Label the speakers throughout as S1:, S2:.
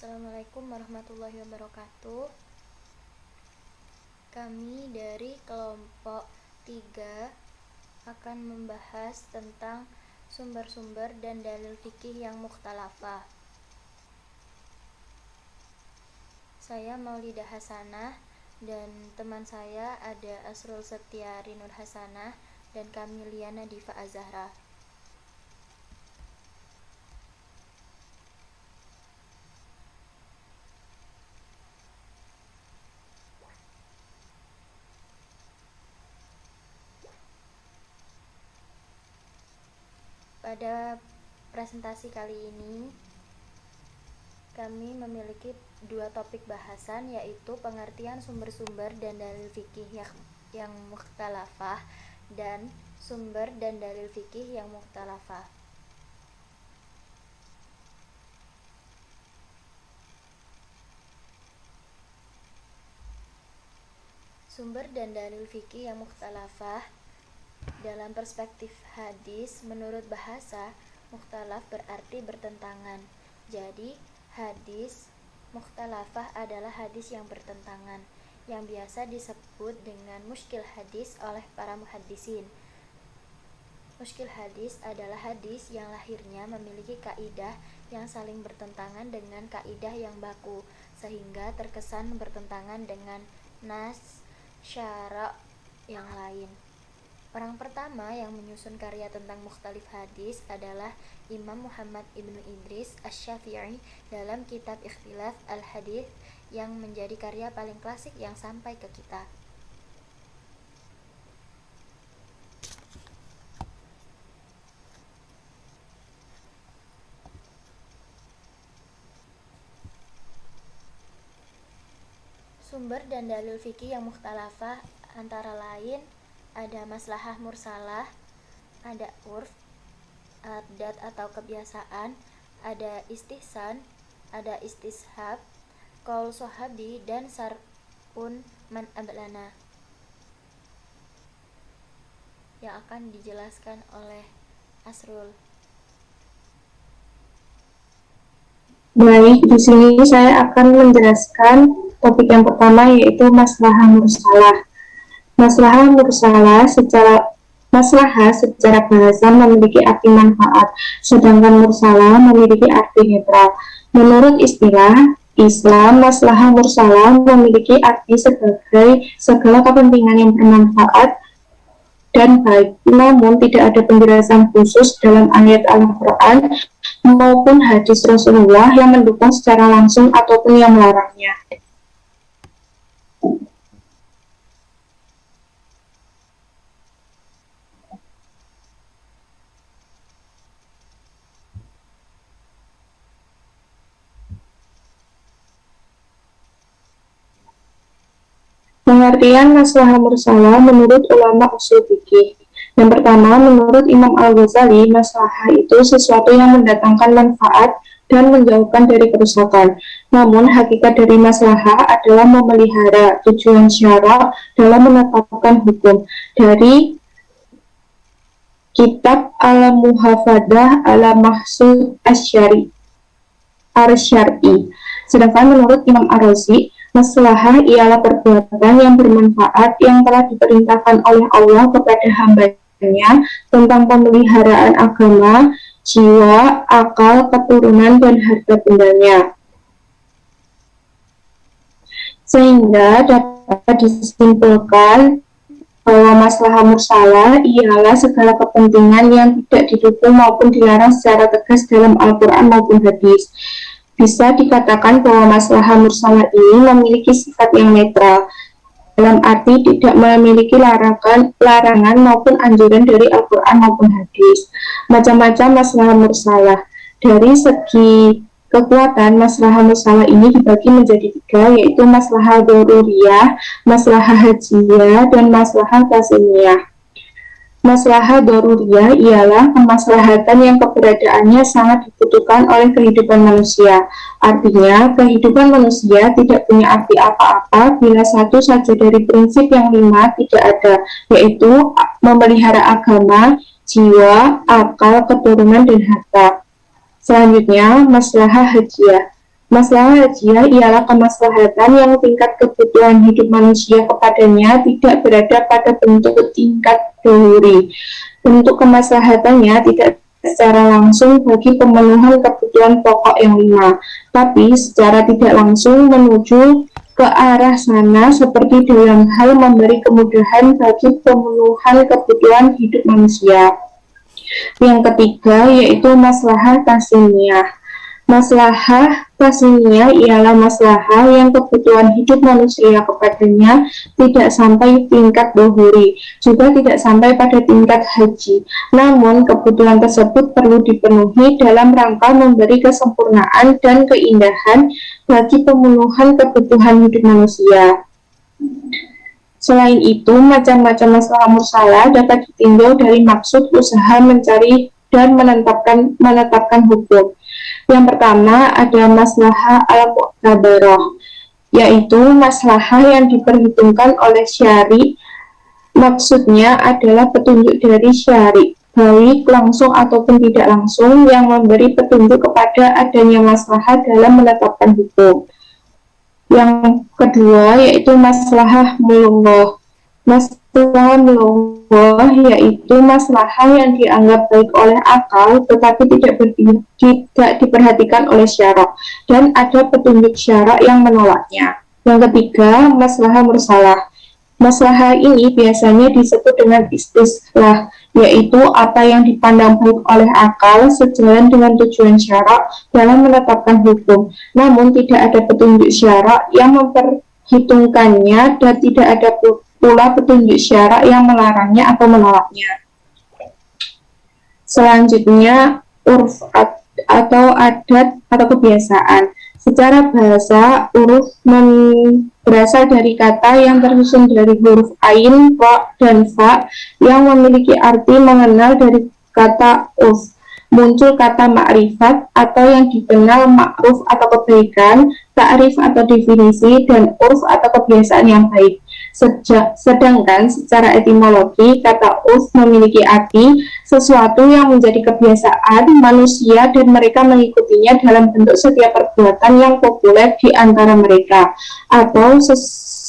S1: Assalamualaikum warahmatullahi wabarakatuh. Kami dari kelompok 3 akan membahas tentang sumber-sumber dan dalil fikih yang mukhtalafah. Saya Maulidah Hasanah dan teman saya ada Asrul Setiari Nur Hasanah dan kami Liana Diva Azahra. Pada presentasi kali ini kami memiliki dua topik bahasan, yaitu pengertian sumber-sumber dan dalil fikih yang mukhtalafah dan sumber dan dalil fikih yang mukhtalafah. Sumber dan dalil fikih yang mukhtalafah dalam perspektif hadis, menurut bahasa, mukhtalaf berarti bertentangan. Jadi, hadis mukhtalafah adalah hadis yang bertentangan, yang biasa disebut dengan mushkil hadis oleh para muhaddisin. Mushkil hadis adalah hadis yang lahirnya memiliki kaidah yang saling bertentangan dengan kaidah yang baku, sehingga terkesan bertentangan dengan nas syara' yang lain. Orang pertama yang menyusun karya tentang mukhtalif hadis adalah Imam Muhammad ibnu Idris Asy-Syafi'i dalam kitab Ikhtilaf al-Hadits yang menjadi karya paling klasik yang sampai ke kita. Sumber dan dalil fikih yang mukhtalafah antara lain ada maslahah mursalah, ada urf, adat atau kebiasaan, ada istihsan, ada istishab, qaul sahabi, dan sar'un man ablana yang akan dijelaskan oleh Asrul.
S2: Baik, di sini saya akan menjelaskan topik yang pertama, yaitu maslahah mursalah. Maslahah mursalah maslahah secara bahasa memiliki arti manfaat, sedangkan mursalah memiliki arti netral. Menurut istilah Islam, maslahah mursalah memiliki arti sebagai segala kepentingan yang bermanfaat dan baik, namun tidak ada penjelasan khusus dalam ayat Al-Quran maupun hadis Rasulullah yang mendukung secara langsung ataupun yang melarangnya. Pengertian maslahah mursalah menurut ulama usul fikih. Yang pertama, menurut Imam Al-Ghazali, maslahah itu sesuatu yang mendatangkan manfaat dan menjauhkan dari kerusakan. Namun, hakikat dari maslahah adalah memelihara tujuan syara' dalam menetapkan hukum. Dari kitab Al-Muhafadah Al-Mahsud Asy-Syar'i. Sedangkan menurut Imam Ar-Razi, maslahah ialah perbuatan yang bermanfaat yang telah diperintahkan oleh Allah kepada hamba-Nya tentang pemeliharaan agama, jiwa, akal, keturunan, dan harta bendanya. Sehingga dapat disimpulkan bahwa maslahah mursalah ialah segala kepentingan yang tidak didukung maupun dilarang secara tegas dalam Al-Quran maupun hadis. Bisa dikatakan bahwa maslahah mursalah ini memiliki sifat yang netral, dalam arti tidak memiliki larangan maupun anjuran dari Al-Quran maupun hadis. Macam-macam maslahah mursalah. Dari segi kekuatan, maslahah mursalah ini dibagi menjadi 3, yaitu maslahah daruriyah, maslahah hajiyah, dan maslahah tasimiyah. Maslahah daruriyah ialah kemaslahatan yang keberadaannya sangat dibutuhkan oleh kehidupan manusia. Artinya, kehidupan manusia tidak punya arti apa-apa bila satu saja dari prinsip yang 5 tidak ada, yaitu memelihara agama, jiwa, akal, keturunan, dan harta. Selanjutnya, maslahah hajiyah. Maslahah hajiyah ialah kemaslahatan yang tingkat kebutuhan hidup manusia kepadanya tidak berada pada bentuk tingkat dhuhuri. Bentuk kemaslahatannya tidak secara langsung bagi pemenuhan kebutuhan pokok yang 5, tapi secara tidak langsung menuju ke arah sana seperti dalam hal memberi kemudahan bagi pemenuhan kebutuhan hidup manusia. Yang ketiga yaitu maslahah tasniyah. Maslahah tasniyah ialah maslahah yang kebutuhan hidup manusia kepadanya tidak sampai tingkat dhuhuri, juga tidak sampai pada tingkat haji. Namun, kebutuhan tersebut perlu dipenuhi dalam rangka memberi kesempurnaan dan keindahan bagi pemenuhan kebutuhan hidup manusia. Selain itu, macam-macam maslahah mursalah dapat ditinjau dari maksud usaha mencari dan menetapkan hukum. Yang pertama ada maslahah al-mu'tabarah, yaitu maslahah yang diperhitungkan oleh syari. Maksudnya adalah petunjuk dari syari, baik langsung ataupun tidak langsung, yang memberi petunjuk kepada adanya maslahah dalam menetapkan hukum. Yang kedua yaitu maslahah mulungoh. Maslahah mulungoh yaitu maslahah yang dianggap baik oleh akal tetapi tidak diperhatikan oleh syarak dan ada petunjuk syarak yang menolaknya. Yang ketiga, maslahah mursalah. Maslahah ini biasanya disebut dengan istislah, yaitu apa yang dipandang baik oleh akal sejalan dengan tujuan syarak dalam menetapkan hukum, namun tidak ada petunjuk syarak yang memperhitungkannya dan tidak ada pula petunjuk syarak yang melarangnya atau menolaknya. Selanjutnya, urf atau adat atau kebiasaan. Secara bahasa, uruf berasal dari kata yang tersusun dari huruf ain, ra, dan fa yang memiliki arti mengenal dari kata urf. Muncul kata ma'rifat atau yang dikenal ma'ruf atau kebaikan, ta'rif atau definisi, dan urf atau kebiasaan yang baik. Sedangkan secara etimologi, kata urf memiliki arti sesuatu yang menjadi kebiasaan manusia dan mereka mengikutinya dalam bentuk setiap perbuatan yang populer di antara mereka, atau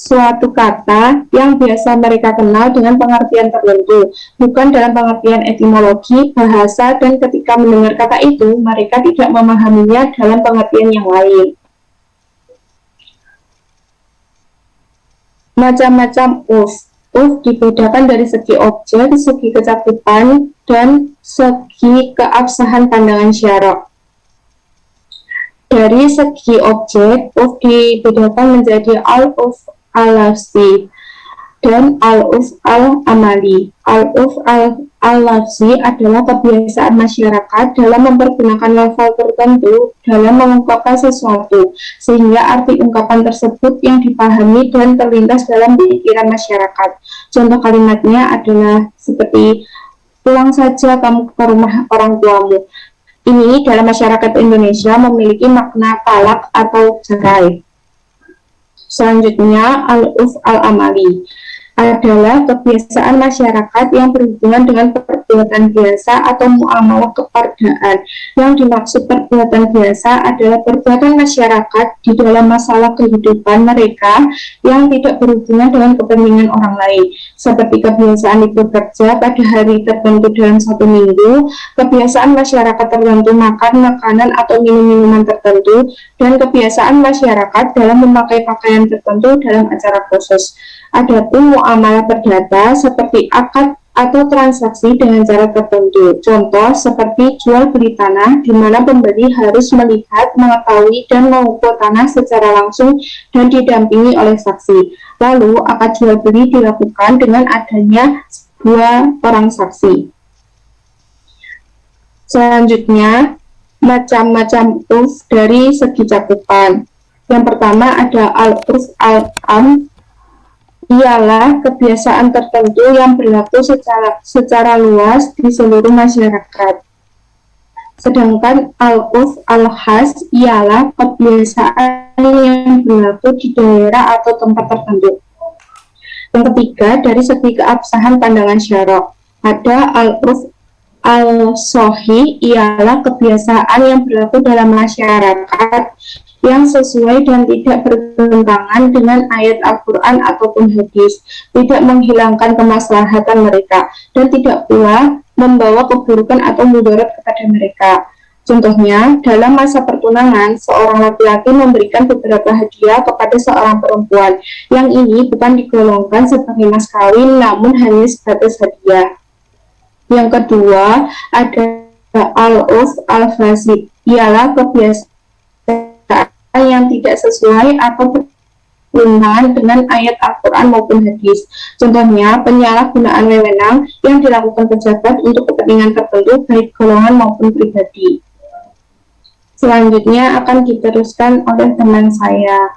S2: suatu kata yang biasa mereka kenal dengan pengertian tertentu, bukan dalam pengertian etimologi bahasa, dan ketika mendengar kata itu, mereka tidak memahaminya dalam pengertian yang lain. Macam-macam urf. Urf dibedakan dari segi objek, segi kecakupan, dan segi keabsahan pandangan syarak. Dari segi objek, urf dibedakan menjadi al-urf al-lafzi dan al-urf al-amali. Al-urf al-lafzi adalah kebiasaan masyarakat dalam mempergunakan lafal tertentu dalam mengungkapkan sesuatu, sehingga arti ungkapan tersebut yang dipahami dan terlintas dalam pikiran masyarakat. Contoh kalimatnya adalah seperti, pulang saja kamu ke rumah orang tuamu. Ini dalam masyarakat Indonesia memiliki makna talak atau cerai. Selanjutnya, al-urf al-amali adalah kebiasaan masyarakat yang berhubungan dengan perbuatan biasa atau muamalah kepardaan. Yang dimaksud perbuatan biasa adalah perbuatan masyarakat di dalam masalah kehidupan mereka yang tidak berhubungan dengan kepentingan orang lain, seperti kebiasaan libur kerja pada hari tertentu dalam satu minggu, kebiasaan masyarakat tertentu makan makanan atau minum minuman tertentu, dan kebiasaan masyarakat dalam memakai pakaian tertentu dalam acara khusus. Adapun muamalah perdata seperti akad atau transaksi dengan cara tertentu. Contoh seperti jual beli tanah di mana pembeli harus melihat, mengetahui, dan mengukur tanah secara langsung dan didampingi oleh saksi. Lalu akad jual beli dilakukan dengan adanya dua orang saksi. Selanjutnya, macam-macam urf dari segi cakupan. Yang pertama ada al-urf al-am, ialah kebiasaan tertentu yang berlaku secara luas di seluruh masyarakat. Sedangkan al-urf al-khas ialah kebiasaan yang berlaku di daerah atau tempat tertentu. Yang ketiga, dari segi keabsahan pandangan syarak, ada al-urf al-sohi, ialah kebiasaan yang berlaku dalam masyarakat yang sesuai dan tidak bertentangan dengan ayat Al-Quran ataupun hadis, tidak menghilangkan kemaslahatan mereka, dan tidak pula membawa keburukan atau mudarat kepada mereka. Contohnya, dalam masa pertunangan, seorang laki-laki memberikan beberapa hadiah kepada seorang perempuan, yang ini bukan digolongkan sebagai mas kawin, namun hanya sebatas hadiah. Yang kedua, ada al-urf al-fasid, ialah kebiasaan yang tidak sesuai atau bertentangan dengan ayat Al-Quran maupun hadis. Contohnya, penyalahgunaan wewenang yang dilakukan pejabat untuk kepentingan tertentu, baik golongan maupun pribadi. Selanjutnya akan diteruskan oleh teman saya.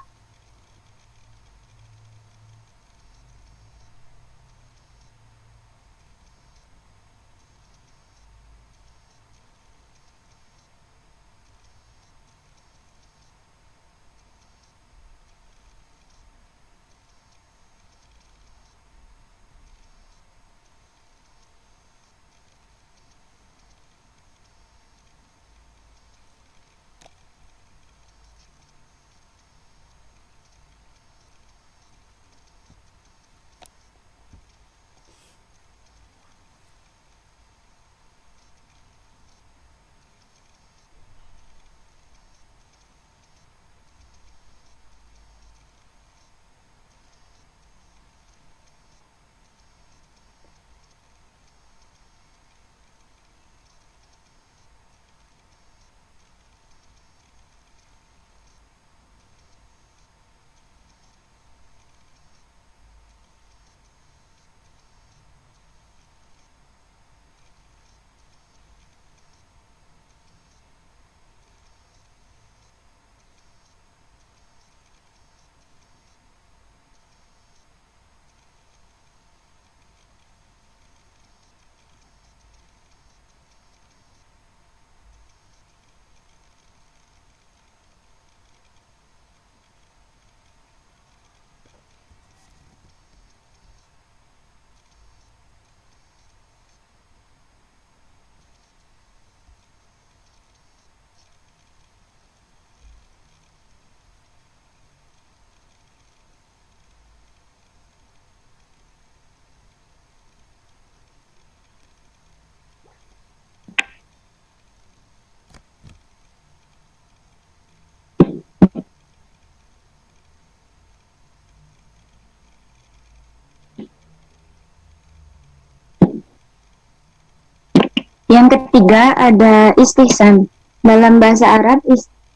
S3: Yang ketiga ada istihsan. Dalam bahasa Arab,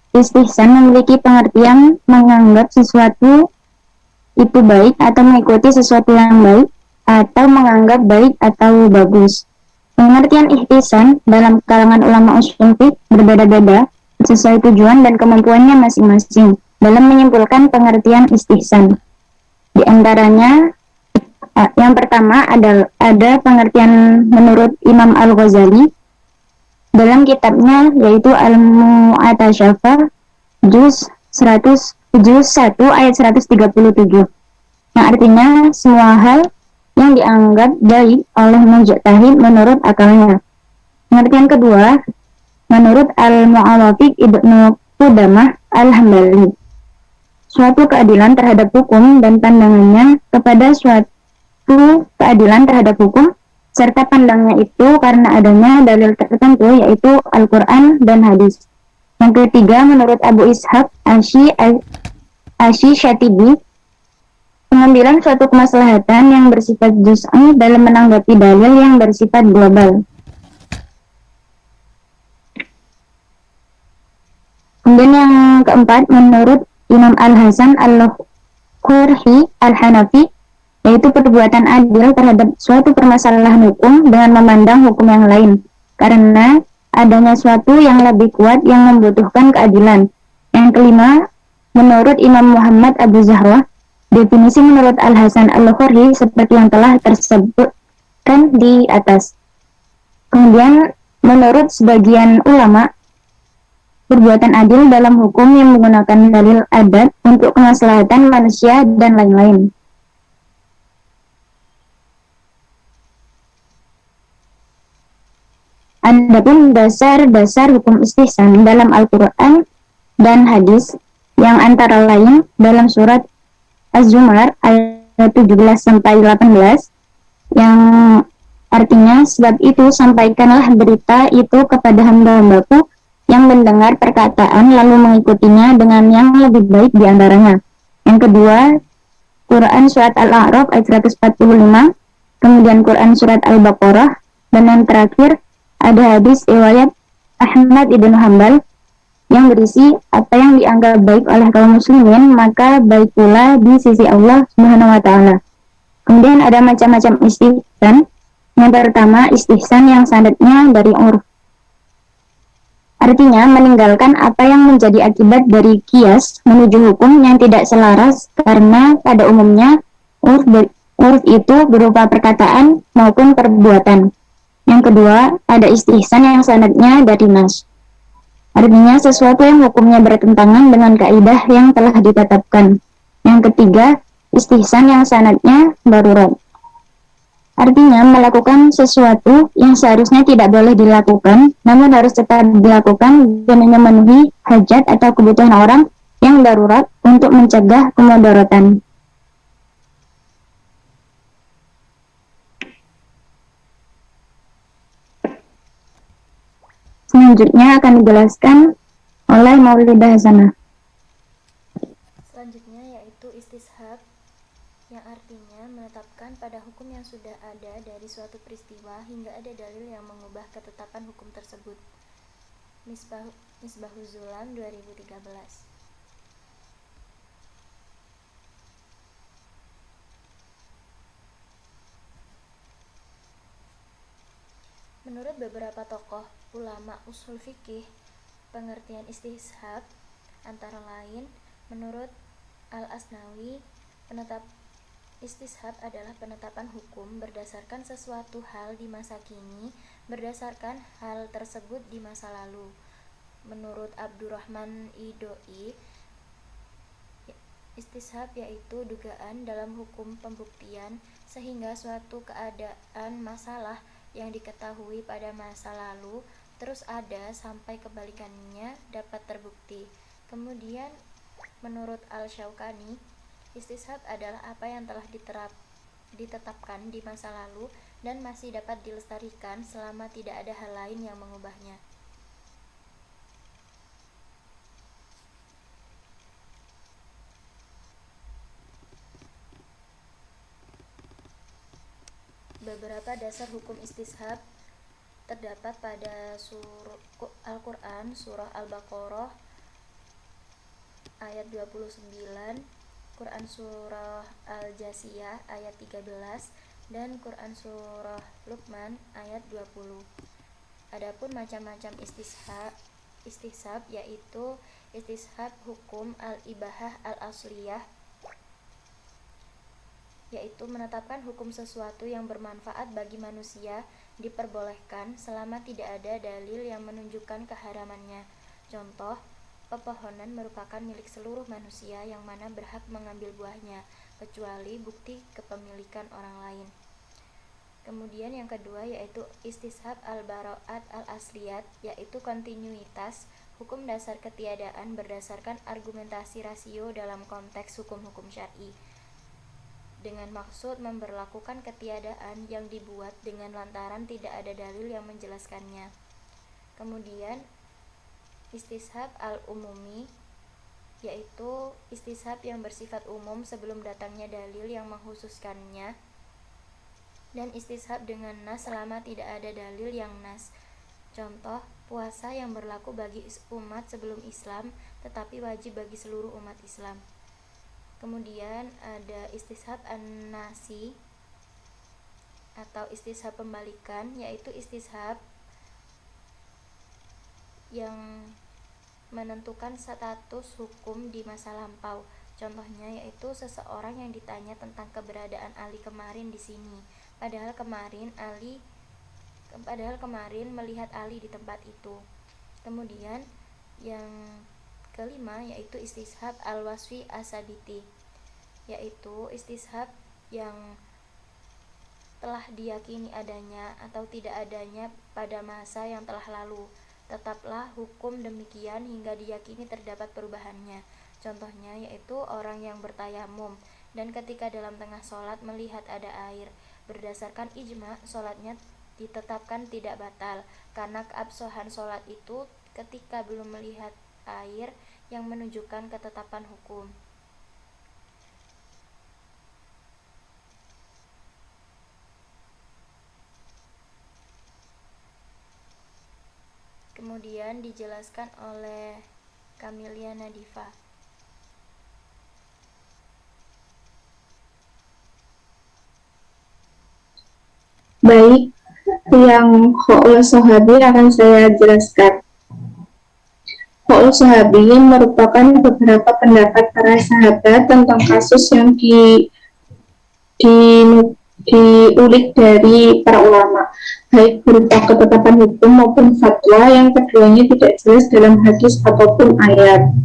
S3: istihsan memiliki pengertian menganggap sesuatu itu baik atau mengikuti sesuatu yang baik atau menganggap baik atau bagus. Pengertian ihtisan dalam kalangan ulama usul fiqh berbeda-beda sesuai tujuan dan kemampuannya masing-masing dalam menyimpulkan pengertian istihsan. Di antaranya yang pertama ada pengertian menurut Imam Al-Ghazali dalam kitabnya yaitu Al-Mu'atasyafa juz 1 ayat 137, yang artinya semua hal yang dianggap baik oleh mujtahid menurut akalnya. Pengertian kedua menurut Al-Mu'allafiq Ibnu Qudamah Al-Hambali, suatu keadilan terhadap hukum dan pandangannya kepada suatu keadilan terhadap hukum serta pandangnya itu karena adanya dalil tertentu yaitu Al-Quran dan hadis. Yang ketiga menurut Abu Ishaq Asy Syatibi, pengambilan suatu kemaslahatan yang bersifat juz'i dalam menanggapi dalil yang bersifat global. Kemudian yang keempat menurut Imam Al-Hasan Al-Qurhi Al-Hanafi, yaitu perbuatan adil terhadap suatu permasalahan hukum dengan memandang hukum yang lain karena adanya suatu yang lebih kuat yang membutuhkan keadilan. Yang kelima menurut Imam Muhammad Abu Zahra, definisi menurut Al-Hasan Al-Qurhi seperti yang telah tersebutkan di atas. Kemudian menurut sebagian ulama, perbuatan adil dalam hukum yang menggunakan dalil adat untuk kemaslahatan manusia dan lain-lain. Adapun dasar-dasar hukum istihsan dalam Al-Quran dan hadis yang antara lain dalam surat Az-Zumar ayat 17-18 yang artinya, sebab itu sampaikanlah berita itu kepada hamba-hambaku yang mendengar perkataan lalu mengikutinya dengan yang lebih baik di antaranya. Yang kedua, Quran surat Al-A'raf ayat 145, kemudian Quran surat Al-Baqarah, dan yang terakhir ada hadis riwayat Ahmad ibn Hanbal yang berisi apa yang dianggap baik oleh kaum muslimin maka baik pula di sisi Allah Subhanahu wa taala. Kemudian ada macam-macam istihsan. Yang pertama, istihsan yang sanadnya dari urf. Artinya meninggalkan apa yang menjadi akibat dari kias menuju hukum yang tidak selaras karena pada umumnya urf itu berupa perkataan maupun perbuatan. Yang kedua, ada istihsan yang sanadnya dari nas. Artinya sesuatu yang hukumnya bertentangan dengan kaidah yang telah ditetapkan. Yang ketiga, istihsan yang sanadnya darurat. Artinya melakukan sesuatu yang seharusnya tidak boleh dilakukan, namun harus tetap dilakukan demi memenuhi hajat atau kebutuhan orang yang darurat untuk mencegah kemudaratan. Selanjutnya akan dijelaskan oleh Maulidah Hasanah.
S1: Selanjutnya yaitu istishab, yang artinya menetapkan pada hukum yang sudah ada dari suatu peristiwa hingga ada dalil yang mengubah ketetapan hukum tersebut. Misbahuz Zulam 2013. Menurut beberapa tokoh ulama usul fikih, pengertian istishab antara lain menurut Al-Asnawi, istishab adalah penetapan hukum berdasarkan sesuatu hal di masa kini berdasarkan hal tersebut di masa lalu. Menurut Abdurrahman Idoi, istishab yaitu dugaan dalam hukum pembuktian sehingga suatu keadaan masalah yang diketahui pada masa lalu terus ada sampai kebalikannya dapat terbukti. Kemudian menurut Al-Syaukani, istishab adalah apa yang telah ditetapkan di masa lalu dan masih dapat dilestarikan selama tidak ada hal lain yang mengubahnya. Beberapa dasar hukum istishab terdapat pada Al-Quran surah Al-Baqarah ayat 29, Quran surah Al-Jasiyah ayat 13, dan Quran surah Luqman ayat 20. Adapun macam-macam istishab yaitu istishab hukum al-ibahah al-asliyah, yaitu menetapkan hukum sesuatu yang bermanfaat bagi manusia diperbolehkan selama tidak ada dalil yang menunjukkan keharamannya. Contoh, pepohonan merupakan milik seluruh manusia yang mana berhak mengambil buahnya, kecuali bukti kepemilikan orang lain. Kemudian yang kedua yaitu istishab al-bara'at al-asliyat, yaitu kontinuitas hukum dasar ketiadaan berdasarkan argumentasi rasio dalam konteks hukum-hukum syar'i, dengan maksud memberlakukan ketiadaan yang dibuat dengan lantaran tidak ada dalil yang menjelaskannya. Kemudian istishab al-umumi, yaitu istishab yang bersifat umum sebelum datangnya dalil yang mengkhususkannya, dan istishab dengan nas selama tidak ada dalil yang nas. Contoh, puasa yang berlaku bagi umat sebelum Islam tetapi wajib bagi seluruh umat Islam. Kemudian ada istishab an-nasi atau istishab pembalikan, yaitu istishab yang menentukan status hukum di masa lampau. Contohnya yaitu seseorang yang ditanya tentang keberadaan Ali kemarin di sini, padahal kemarin melihat Ali di tempat itu. Kemudian yang kelima yaitu istishab al-wasfi asabiti, yaitu istishab yang telah diyakini adanya atau tidak adanya pada masa yang telah lalu, tetaplah hukum demikian hingga diyakini terdapat perubahannya. Contohnya yaitu orang yang bertayamum dan ketika dalam tengah sholat melihat ada air. Berdasarkan ijma, sholatnya ditetapkan tidak batal karena keabsahan sholat itu ketika belum melihat air yang menunjukkan ketetapan hukum. Kemudian dijelaskan oleh Kamilia Nadifa.
S2: Baik, yang Qaul Sahabi akan saya jelaskan. Qaul Sahabi merupakan beberapa pendapat para sahabat tentang kasus yang diulik dari para ulama, baik berupa ketetapan hukum maupun fatwa yang keduanya tidak jelas dalam hadis ataupun ayat.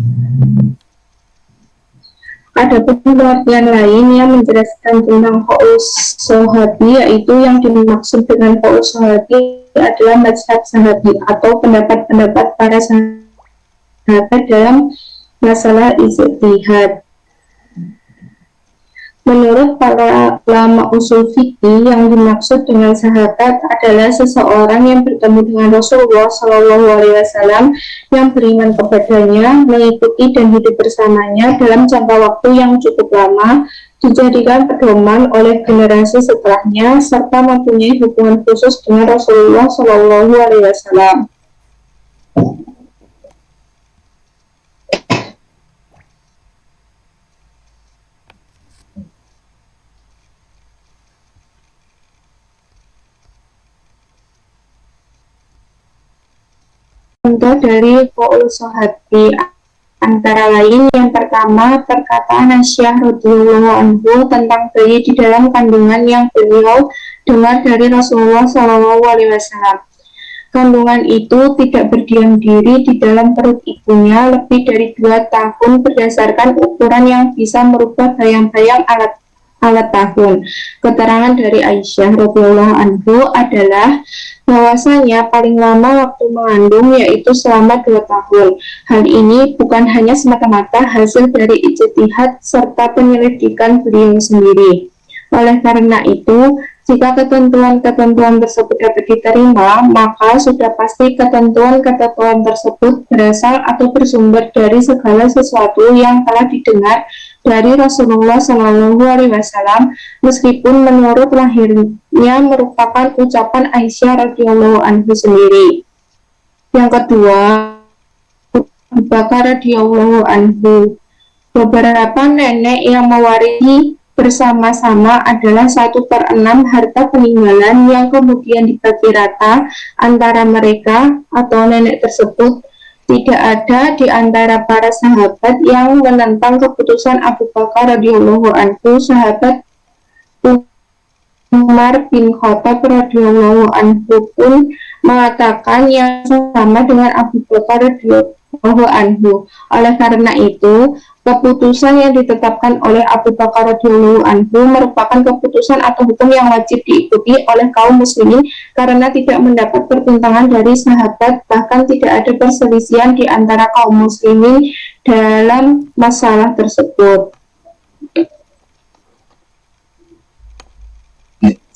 S2: Ada pengertian lain yang menjelaskan tentang qaul sahabi, yaitu yang dimaksud dengan qaul sahabi adalah mazhab sahabi atau pendapat-pendapat para sahabat dalam masalah ijtihad. Menurut para ulama usul fikih, yang dimaksud dengan sahabat adalah seseorang yang bertemu dengan Rasulullah SAW, yang beriman kepadanya, mengikuti dan hidup bersamanya dalam jangka waktu yang cukup lama, dijadikan pedoman oleh generasi setelahnya, serta mempunyai hubungan khusus dengan Rasulullah SAW. Contoh dari qaul sahabi antara lain yang pertama perkataan Aisyah radhiyallahu anhu tentang bayi di dalam kandungan yang beliau dengar dari Rasulullah SAW. Kandungan itu tidak berdiam diri di dalam perut ibunya lebih dari 2 tahun berdasarkan ukuran yang bisa merubah bayang-bayang alat tahun. Keterangan dari Aisyah radhiyallahu anhu adalah bahwasanya paling lama waktu mengandung yaitu selama 2 tahun. Hal ini bukan hanya semata-mata hasil dari ijtihad serta penyelidikan beliau sendiri. Oleh karena itu, jika ketentuan-ketentuan tersebut dapat diterima, maka sudah pasti ketentuan-ketentuan tersebut berasal atau bersumber dari segala sesuatu yang telah didengar dari Rasulullah SAW, meskipun menurut lahirnya merupakan ucapan Aisyah radhiyallahu anhu sendiri. Yang kedua, Abu Bakar radhiyallahu anhu. Beberapa nenek yang mewarisi bersama-sama adalah 1/6 harta peninggalan yang kemudian dibagi rata antara mereka atau nenek tersebut. Tidak ada di antara para sahabat yang menentang keputusan Abu Bakar radhiyallahu anhu. Sahabat Umar bin Khattab radhiyallahu anhu pun mengatakan yang sama dengan Abu Bakar radhiyallahu anhu. Oleh karena itu, keputusan yang ditetapkan oleh Abu Bakar radhiyallahu anhu merupakan keputusan atau hukum yang wajib diikuti oleh kaum muslimin karena tidak mendapat pertentangan dari sahabat, bahkan tidak ada perselisihan di antara kaum muslimin dalam masalah tersebut.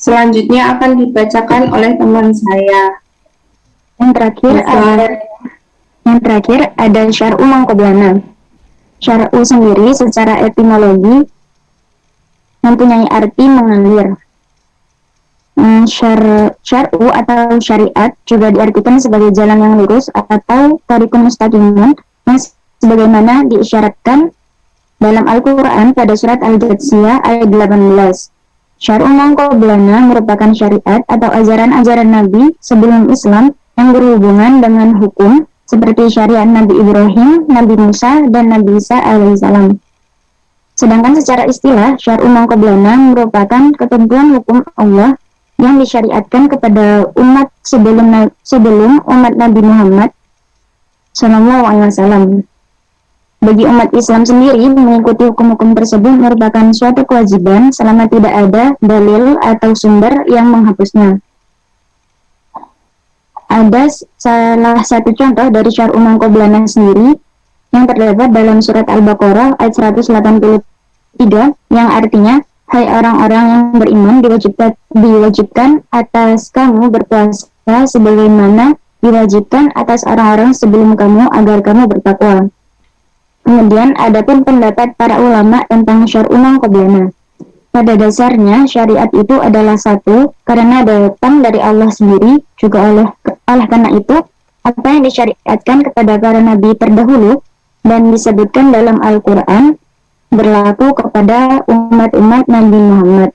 S2: Selanjutnya akan dibacakan oleh teman saya.
S3: Yang terakhir ada syar'u mangkoblana. Syar'u sendiri secara etimologi mempunyai arti mengalir. Syar'u atau syariat juga diartikan sebagai jalan yang lurus atau tariqun mustaqimun, yang sebagaimana diisyaratkan dalam Al-Quran pada surat Al-Jathiyah ayat 18. Syar'u mangkoblana merupakan syariat atau ajaran-ajaran Nabi sebelum Islam yang berhubungan dengan hukum seperti syariat Nabi Ibrahim, Nabi Musa, dan Nabi Isa alaihissalam. Sedangkan secara istilah, syar'u mangkoblana merupakan ketentuan hukum Allah yang disyariatkan kepada umat sebelum umat Nabi Muhammad SAW. Bagi umat Islam sendiri, mengikuti hukum-hukum tersebut merupakan suatu kewajiban selama tidak ada dalil atau sumber yang menghapusnya. Ada salah satu contoh dari syar'u mangkoblana sendiri, yang terdapat dalam surat Al-Baqarah ayat 183 yang artinya, hai orang-orang yang beriman, diwajibkan atas kamu berpuasa sebagaimana diwajibkan atas orang-orang sebelum kamu agar kamu bertakwa. Kemudian adapun pendapat para ulama tentang syar'u man qablana. Pada dasarnya syariat itu adalah satu karena datang dari Allah sendiri, juga oleh karena itu apa yang disyariatkan kepada para nabi terdahulu dan disebutkan dalam Al-Quran berlaku kepada umat-umat Nabi Muhammad.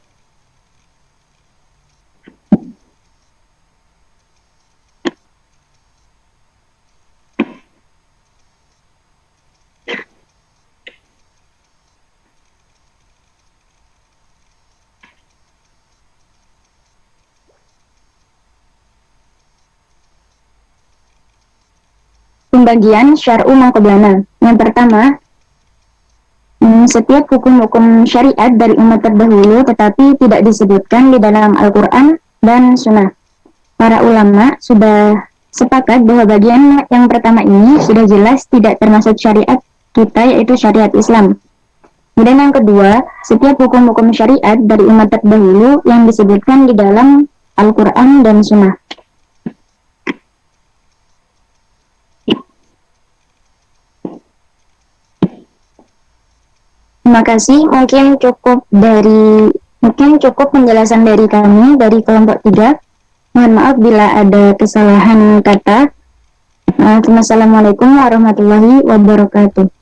S3: Pembagian syar'u man qablana. Yang pertama, setiap hukum-hukum syariat dari umat terdahulu tetapi tidak disebutkan di dalam Al-Quran dan Sunnah. Para ulama sudah sepakat bahwa bagian yang pertama ini sudah jelas tidak termasuk syariat kita, yaitu syariat Islam. Kemudian yang kedua, setiap hukum-hukum syariat dari umat terdahulu yang disebutkan di dalam Al-Quran dan Sunnah. Terima kasih. Mungkin cukup penjelasan dari kami dari kelompok 3. Mohon maaf bila ada kesalahan kata. Assalamualaikum warahmatullahi wabarakatuh.